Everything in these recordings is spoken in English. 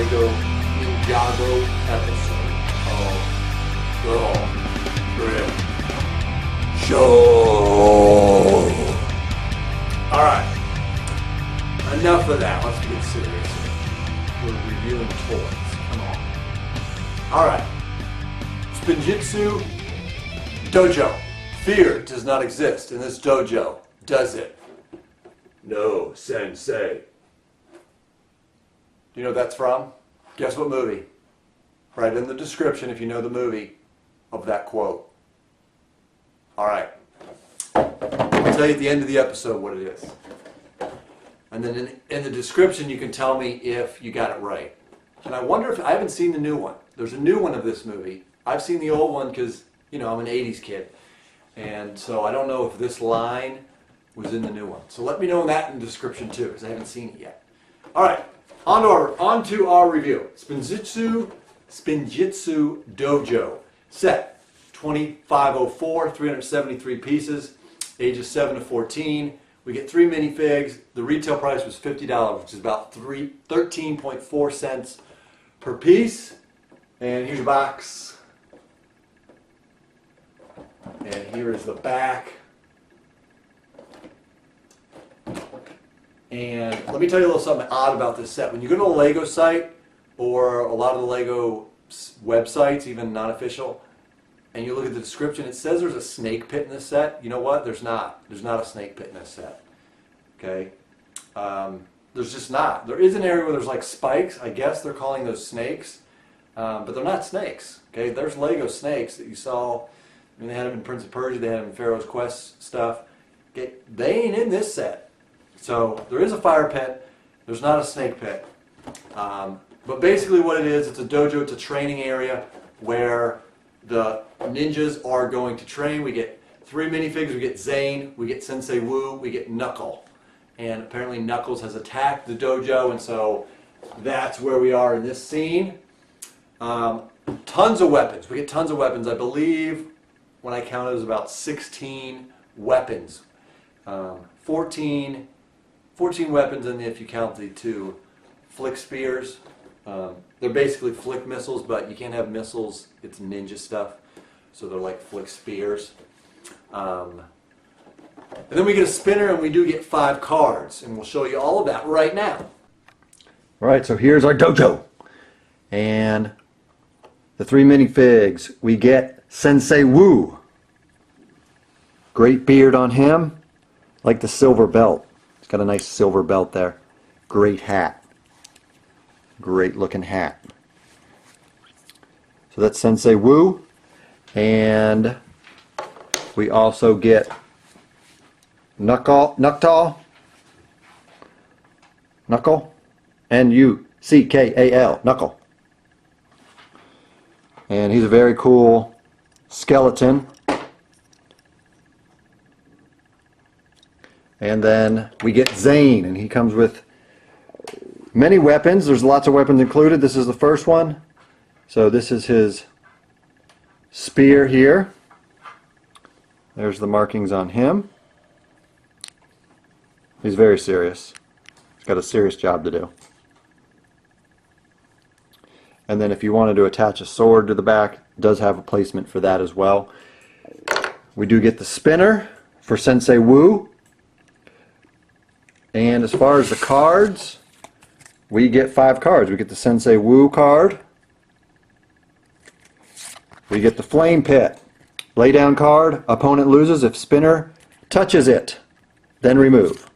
Lego Ninjago episode of the Grip Show. Alright, enough of that. Let's get serious here. We're reviewing toys. Come on. Alright. Spinjitzu Dojo. Fear does not exist in this dojo, does it? No, sensei. Do you know what that's from? Guess what movie? Right in the description if you know the movie of that quote. Alright. I'll tell you at the end of the episode what it is. And then in the description you can tell me if you got it right. And I wonder if, I haven't seen the new one. There's a new one of this movie. I've seen the old one because, you know, I'm an 80s kid. And so I don't know if this line was in the new one. So let me know that in the description too, because I haven't seen it yet. Alright, on to our review. Spinjitzu Dojo. Set 2504, 373 pieces, ages 7 to 14. We get 3 minifigs. The retail price was $50, which is about 13.4 cents per piece. And here's your box. And here is the back. And let me tell you a little something odd about this set. When you go to a Lego site, or a lot of the Lego websites, even non-official, and you look at the description, it says there's a snake pit in this set. You know what? There's not. There's not a snake pit in this set. Okay? There's just not. There is an area where there's like spikes. I guess they're calling those snakes. But they're not snakes. Okay? There's Lego snakes that you saw. I mean, they had them in Prince of Persia. They had them in Pharaoh's Quest stuff. Okay? They ain't in this set. So there is a fire pit. There's not a snake pit. But basically what it is, it's a dojo. It's a training area where the ninjas are going to train. We get 3 minifigs. We get Zane. We get Sensei Wu. We get Knuckle. And apparently Knuckles has attacked the dojo, and so that's where we are in this scene. Tons of weapons. We get tons of weapons. I believe, when I counted, it was about 16 weapons. 14 weapons, and if you count the 2 flick spears. They're basically flick missiles, but you can't have missiles. It's ninja stuff. So they're like flick spears. And then we get a spinner, and we do get 5 cards. And we'll show you all of that right now. Alright, so here's our dojo. And the 3 minifigs. We get Sensei Wu. Great beard on him. Like the silver belt. He's got a nice silver belt there. Great hat. Great looking hat. So that's Sensei Wu. And we also get Knuckle, N-U-C-K-A-L, Knuckle. And he's a very cool skeleton. And then we get Zane, and he comes with many weapons. There's lots of weapons included. This is the first one. So this is his spear here. There's the markings on him. He's very serious. He's got a serious job to do. And then if you wanted to attach a sword to the back, it does have a placement for that as well. We do get the spinner for Sensei Wu. And as far as the cards, we get 5 cards. We get the Sensei Wu card. We get the Flame Pit. Lay down card. Opponent loses if spinner touches it. Then remove.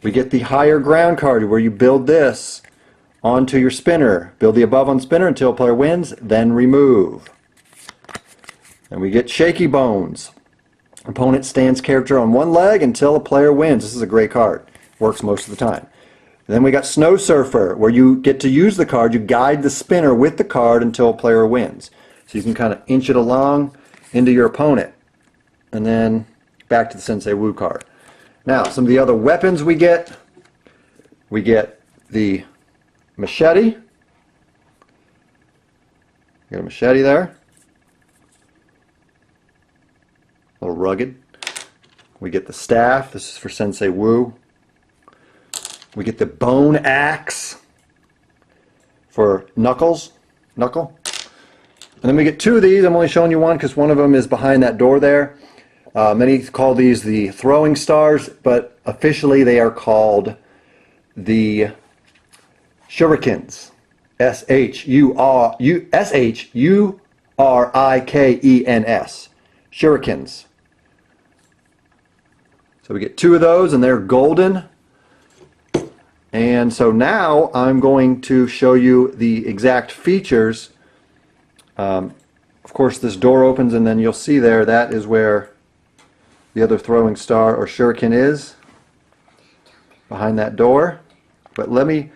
We get the Higher Ground card where you build this onto your spinner. Build the above on spinner until a player wins. Then remove. And we get Shaky Bones. Opponent stands character on one leg until a player wins. This is a great card. Works most of the time. Then we got Snow Surfer, where you get to use the card. You guide the spinner with the card until a player wins. So you can kind of inch it along into your opponent. And then back to the Sensei Wu card. Now, some of the other weapons we get the machete. Got a machete there. A little rugged. We get the staff. This is for Sensei Wu. We get the bone axe for knuckle. And then we get two of these. I'm only showing you one because one of them is behind that door there. Many call these the throwing stars, but officially they are called the shurikens. S-H-U-R-I-K-E-N-S. Shurikens. So we get two of those, and they're golden. And so now I'm going to show you the exact features. Of course, this door opens, and then you'll see there, that is where the other throwing star or shuriken is, behind that door. But let me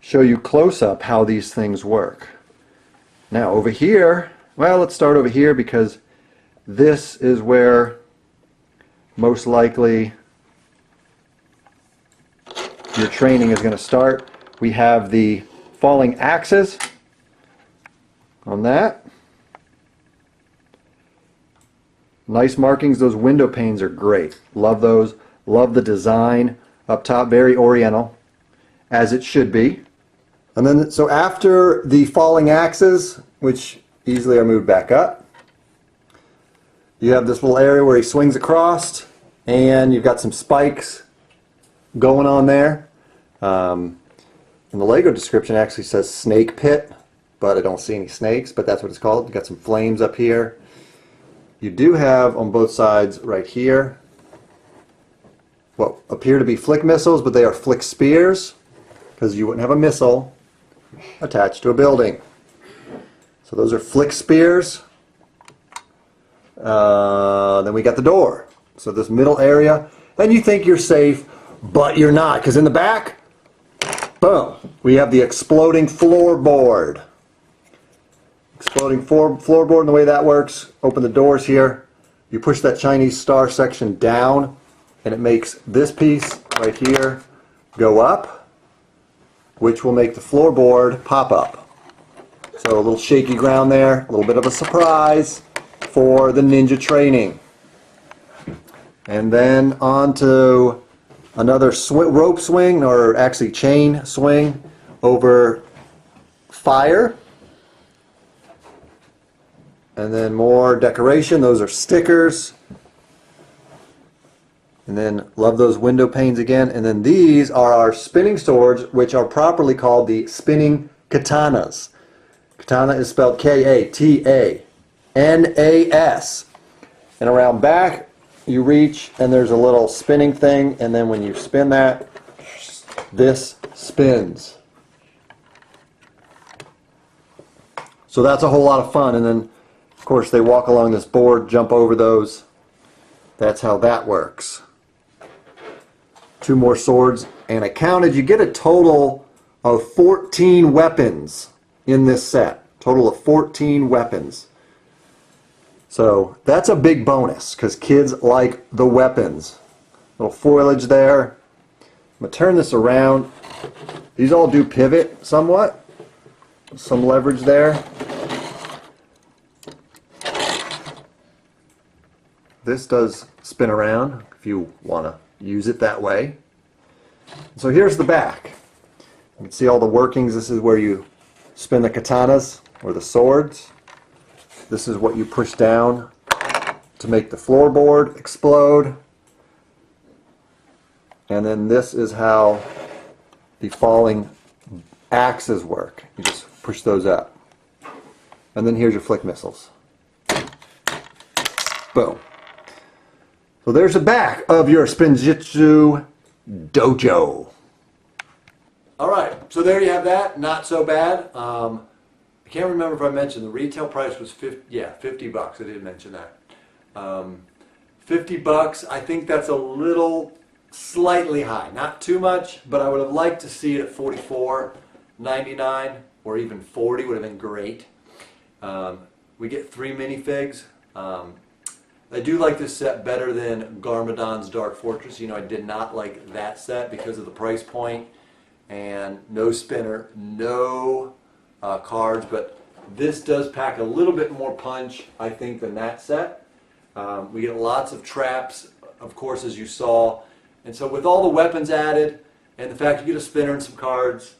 show you close up how these things work. Now over here, well, let's start over here because this is where most likely your training is going to start. We have the falling axes on that. Nice markings. Those window panes are great. Love those. Love the design up top. Very oriental, as it should be. And then, so after the falling axes, which easily are moved back up, you have this little area where he swings across, and you've got some spikes going on there. And the Lego description actually says snake pit, but I don't see any snakes, but that's what it's called. You've got some flames up here. You do have on both sides right here what appear to be flick missiles, but they are flick spears, because you wouldn't have a missile attached to a building. So those are flick spears. Then we got the door. So this middle area, and you think you're safe, but you're not, because in the back, boom, we have the exploding floorboard. Exploding floorboard, and the way that works, open the doors here, you push that Chinese star section down, and it makes this piece right here go up, which will make the floorboard pop up. So a little shaky ground there, a little bit of a surprise for the ninja training. And then on to another rope swing, or actually chain swing over fire. And then more decoration. Those are stickers. And then love those window panes again. And then these are our spinning swords, which are properly called the spinning katanas. Katana is spelled K-A-T-A-N-A-S. And around back, you reach, and there's a little spinning thing. And then when you spin that, this spins. So that's a whole lot of fun. And then, of course, they walk along this board, jump over those. That's how that works. Two more swords, and I counted, you get a total of 14 weapons in this set. Total of 14 weapons. So that's a big bonus, because kids like the weapons. Little foliage there. I'm going to turn this around. These all do pivot somewhat. Some leverage there. This does spin around if you want to use it that way. So here's the back. You can see all the workings. This is where you spin the katanas or the swords. This is what you push down to make the floorboard explode. And then this is how the falling axes work. You just push those up. And then here's your flick missiles. Boom. So there's the back of your Spinjitzu Dojo. Alright, so there you have that. Not so bad. I can't remember if I mentioned the retail price was $50 bucks. I did mention that. $50, I think that's a little slightly high. Not too much, but I would have liked to see it at $44.99 or even $40 would have been great. We get 3 minifigs. I do like this set better than Garmadon's Dark Fortress. You know, I did not like that set because of the price point and no spinner, no cards, but this does pack a little bit more punch, I think, than that set. We get lots of traps, of course, as you saw. And so with all the weapons added and the fact you get a spinner and some cards,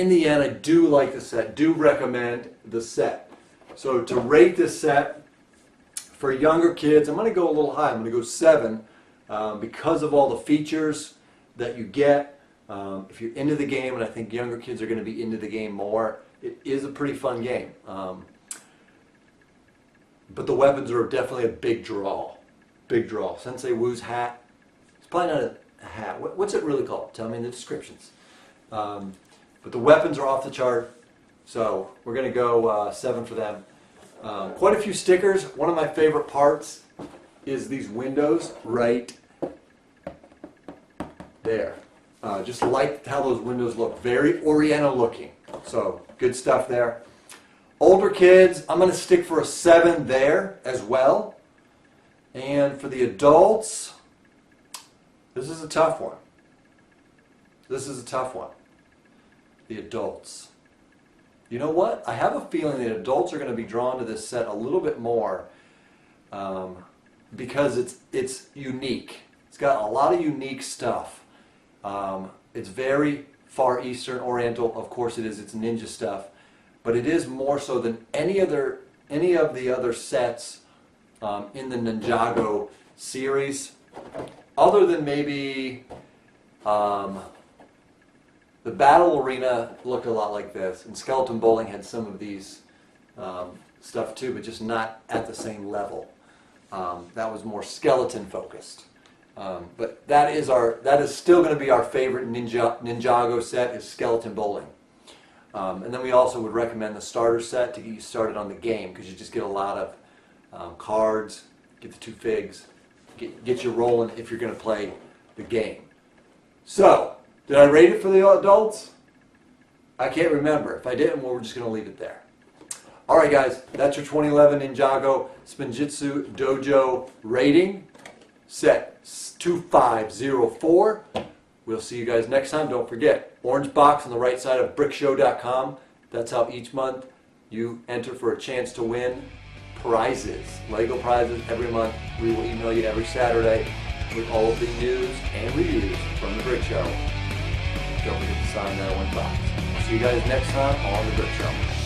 in the end, I do like the set, do recommend the set. So to rate this set for younger kids, I'm going to go a little high. I'm going to go 7 because of all the features that you get. If you're into the game, and I think younger kids are going to be into the game more, it is a pretty fun game. But the weapons are definitely a big draw. Big draw. Sensei Wu's hat. It's probably not a hat. What's it really called? Tell me in the descriptions. But the weapons are off the chart. So we're going to go 7 for them. Quite a few stickers. One of my favorite parts is these windows right there. Just like how those windows look. Very Oriental looking. So good stuff there. Older kids, I'm going to stick for a 7 there as well. And for the adults, this is a tough one. This is a tough one. The adults. You know what? I have a feeling that adults are going to be drawn to this set a little bit more because it's unique. It's got a lot of unique stuff. It's very Far Eastern Oriental. Of course it is. It's ninja stuff. But it is more so than any of the other sets in the Ninjago series, other than maybe the Battle Arena looked a lot like this, and Skeleton Bowling had some of these stuff too, but just not at the same level. That was more skeleton focused. But that is still going to be our favorite Ninjago set is Skeleton Bowling. And then we also would recommend the starter set to get you started on the game because you just get a lot of cards, get the 2 figs, get you rolling if you're going to play the game. So, did I rate it for the adults? I can't remember. If I didn't, well, we're just going to leave it there. All right, guys, that's your 2011 Ninjago Spinjitzu Dojo rating, set 2504. We'll see you guys next time. Don't forget, orange box on the right side of brickshow.com. That's how each month you enter for a chance to win prizes, Lego prizes every month. We will email you every Saturday with all of the news and reviews from the Brick Show. Don't forget to sign that orange box. See you guys next time on the Brick Show.